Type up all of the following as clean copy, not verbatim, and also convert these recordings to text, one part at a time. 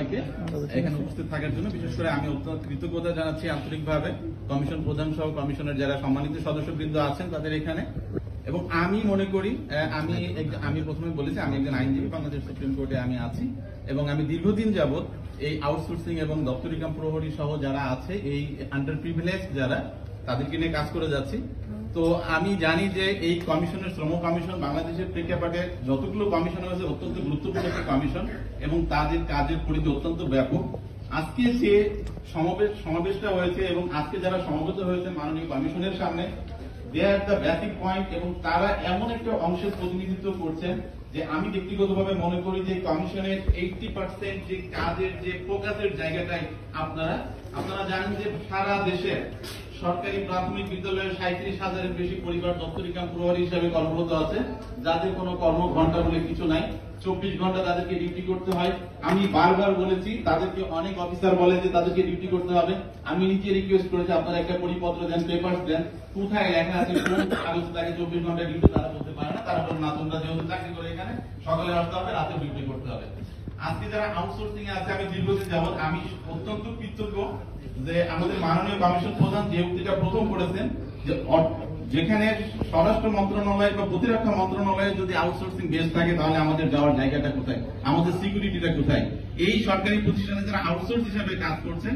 সবাইকে এখানে উপস্থিত থাকার জন্য। বিশেষ করে আমি অত্যন্ত কৃতজ্ঞতা জানাচ্ছি আন্তরিকভাবে কমিশন প্রধান সহ কমিশনের যারা সম্মানিত সদস্যবৃন্দ আছেন তাদের এখানে। এবং আমি মনে করি আমি প্রথমে বলেছি আমি একজন আইনজীবী, বাংলাদেশ সুপ্রিম কোর্টে আমি আছি এবং আমি দীর্ঘদিন যাবৎ এই আউটসোর্সিং এবং দপ্তরি কাম প্রহরী সহ যারা আছে এই আন্ডার প্রিভিলেজ যারা তাদেরকে নিয়ে কাজ করে যাচ্ছি। তো আমি জানি যে এই কমিশনের শ্রম কমিশন বাংলাদেশের প্রেক্ষাপটে যতগুলো কমিশন হয়েছে অত্যন্ত গুরুত্বপূর্ণ একটি কমিশন এবং তাদের কাজের পরিধি অত্যন্ত ব্যাপক। আজকে যে সমাবেশটা হয়েছে এবং আজকে যারা সমবেত হয়েছে মাননীয় কমিশনের সামনে, দে আর দ্য বেসিক পয়েন্ট এবং তারা এমন একটা অংশের প্রতিনিধিত্ব করছেন যে আমি ব্যক্তিগতভাবে মনে করি যে কমিশনের 80% যে কাজের যে ফোকাসের জায়গাটাই আপনারা জানেন যে সারা দেশে সরকারি প্রাথমিক বিদ্যালয়ের 37,000-এর বেশি পরিবার দপ্তরি কাম প্রহরী হিসাবে কর্মরত আছে, যাদের কোনো কর্মঘণ্টা বলে কিছু নাই, 24 ঘন্টা তাদেরকে ডিউটি করতে হয়। আমি বারবার বলেছি তাদেরকে, অনেক অফিসার বলে যে তাদেরকে ডিউটি করতে হবে। আমি নিজে রিকোয়েস্ট করেছি আপনারা একটা পরিপত্র দেন, পেপারস দেন, কোথায় লেখা আছে কোন কাগজ তাকে 24 ঘন্টা ডিউটি তারা বলতে পারে না। তারা বলে না তোমরা যেহেতু চাকরি করে এখানে সকালে আসতে হবে, রাতে ডিউটি করতে হবে। আজকে যারা আউটসোর্সিং এ আছে আমি দীর্ঘদিন যাবত আমি অত্যন্ত কৃতজ্ঞ যে আমাদের মাননীয় কমিশন প্রধান যে উক্তিটা প্রথম করেছেন যে যেখানে স্বরাষ্ট্র মন্ত্রণালয় বা প্রতিরক্ষা মন্ত্রণালয়ে যদি আউটসোর্সিং বেস থাকে তাহলে আমাদের যাওয়ার জায়গাটা কোথায়, আমাদের সিকিউরিটিটা কোথায়। এই সরকারি প্রতিষ্ঠানে যারা আউটসোর্স হিসাবে কাজ করছেন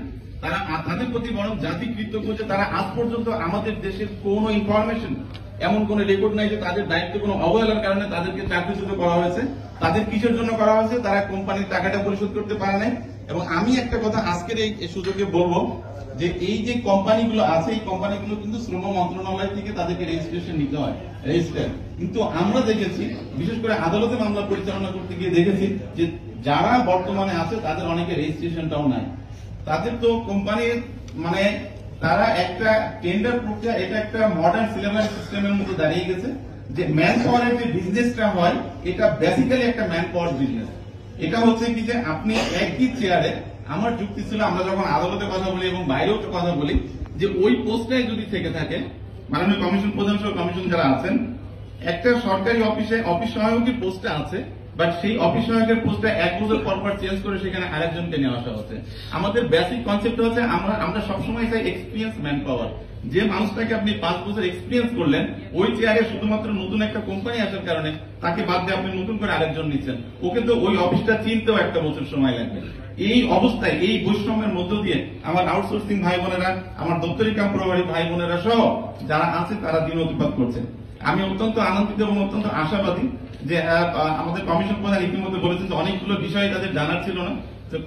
তাদের প্রতি বরং জাতি কৃতজ্ঞ যে তারা আজ পর্যন্ত আমাদের দেশের কোনো ইনফরমেশন, এমন কোন রেকর্ড নাই যে তাদের দায়িত্বে কোনো অবহেলার কারণে তাদেরকে চাকরিচ্যুত করা হয়েছে। তাদের কিসের জন্য করা হয়েছে? তারা কোম্পানির টাকাটা পরিশোধ করতে পারে নাই। এবং আমি একটা কথা আজকের এই সুযোগে বলবো যে এই যে কোম্পানিগুলো আছে এই কোম্পানিগুলো কিন্তু শ্রম মন্ত্রণালয় থেকে তাদেরকে রেজিস্ট্রেশন নিতে হয়, রেজিস্টার। কিন্তু আমরা দেখেছি বিশেষ করে আদালতে মামলা পরিচালনা করতে গিয়ে দেখেছি যে যারা বর্তমানে আছে তাদের অনেকে রেজিস্ট্রেশনটাও নাই। তাদের তো কোম্পানির মানে তারা একটা টেন্ডার প্রক্রিয়া, এটা একটা মডার্ন সিলেবাস সিস্টেমের মতো দাঁড়িয়ে গেছে যে ম্যান পাওয়ারের যে বিজনেসটা হয় এটা বেসিক্যালি একটা ম্যান পাওয়ার বিজনেস। এটা হচ্ছে কি যে আপনি একই চেয়ারে, আমার যুক্তি ছিল আমরা যখন আদালতে কথা বলি এবং বাইরেও কথা বলি যে ওই পোস্টটাই যদি থেকে থাকে, মাননীয় কমিশন প্রধান সহ কমিশন যারা আছেন, একটা সরকারি অফিসে অফিস সহায়কের পোস্টটা আছে, বাট সেই অফিস সহায়কের পোস্টটা 1 বছর পর চেঞ্জ করে সেখানে আরেকজনকে নিয়ে আসা হচ্ছে। আমাদের বেসিক কনসেপ্ট হচ্ছে আমরা সবসময় চাই এক্সপিরিয়েন্স ম্যান পাওয়ার। যে মানুষটাকে আপনি 5 বছর এক্সপিরিয়েন্স করলেন ওই চেয়ারে শুধুমাত্র নতুন একটা কোম্পানি আসার কারণে তাকে বাদ দিয়ে আপনি নতুন করে আরেকজন নিচ্ছেন, ওকে তো ওই অফিসটা চিনতেও 1 বছর সময় লাগবে। এই অবস্থায় এই বৈষম্যের মধ্য দিয়ে আমার আউটসোর্সিং ভাই বোনেরা, আমার দপ্তরি কাম প্রহরী ভাই বোনেরা সহ যারা আছে তারা দিন অতিপাত করছে। আমি অত্যন্ত আনন্দিত এবং অত্যন্ত আশাবাদী যে আমাদের কমিশন প্রধান ইতিমধ্যে বলেছেন যে অনেকগুলো বিষয় তাদের জানার ছিল না।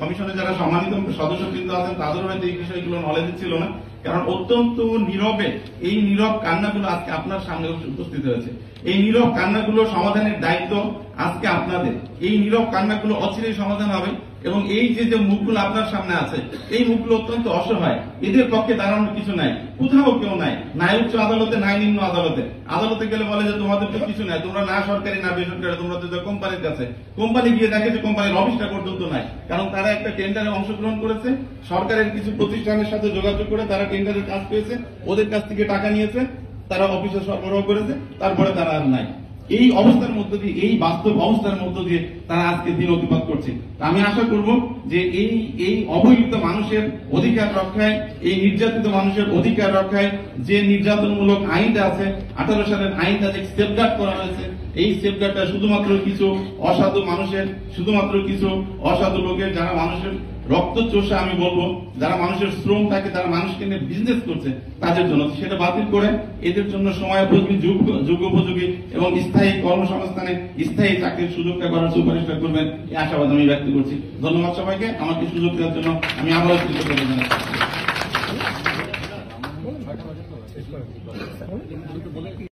কমিশনের যারা সম্মানিত সদস্যবৃন্দ আছেন তাদেরও হয়তো এই বিষয়গুলো নলেজ ছিল না, কারণ অত্যন্ত নীরবে এই নীরব কান্নাগুলো আজকে আপনার সামনে উপস্থিত হয়েছে। এই নীরব কান্নাগুলো সমাধানের দায়িত্ব আজকে আপনাদের। এই নীরব কান্নাগুলো অচিরেই সমাধান হবে এবং এই যে মুখগুলো আপনার সামনে আছে এই মুখগুলো অত্যন্ত অসহায়, এদের পক্ষে দাঁড়ানোর কিছু নাই, কোথাও কেউ নাই, নাই উচ্চ আদালতে নাই নিম্ন আদালতে। আদালতে গেলে বলে যে তোমাদের তো কিছু নাই, তোমরা না সরকারি না বেসরকারি, তোমরা তো কোম্পানির কাছে। কোম্পানি গিয়ে দেখে যে কোম্পানির অফিসটা পর্যন্ত নাই, কারণ তারা একটা টেন্ডারে অংশগ্রহণ করেছে, সরকারের কিছু প্রতিষ্ঠানের সাথে যোগাযোগ করে তারা টেন্ডারের কাজ পেয়েছে, ওদের কাছ থেকে টাকা নিয়েছে, তারা অফিসে সরবরাহ করেছে, তারপরে তারা আর নাই। এই অবস্থার মধ্য দিয়ে, এই বাস্তব অবস্থার মধ্য দিয়ে তারা আজকে দিন অতিবাদ করছে। আমি আশা করব যে এই অবহেলিত মানুষের অধিকার রক্ষায়, এই নির্যাতিত মানুষের অধিকার রক্ষায় যে নির্যাতনমূলক আইনটা আছে 18 সালের আইনটা যে সেফগার্ড করা হয়েছে, এই সেফগার্ডটা শুধুমাত্র কিছু অসাধু লোকের যারা মানুষের রক্ত চোষা, আমি বলবো যারা মানুষের শ্রম থাকে, যারা মানুষকে নিয়ে বিজনেস করছে তাদের জন্য, সেটা বাতিল করে এদের জন্য সময়োপযোগী, যুগোপযোগী এবং স্থায়ী কর্মসংস্থানে স্থায়ী চাকরির সুযোগটা করার সুপারিশটা করবেন এই আশাবাদ আমি ব্যক্ত করছি। ধন্যবাদ সবাইকে আমাকে সুযোগ দেওয়ার জন্য। আমি আবারও কৃতজ্ঞতা জানাচ্ছি।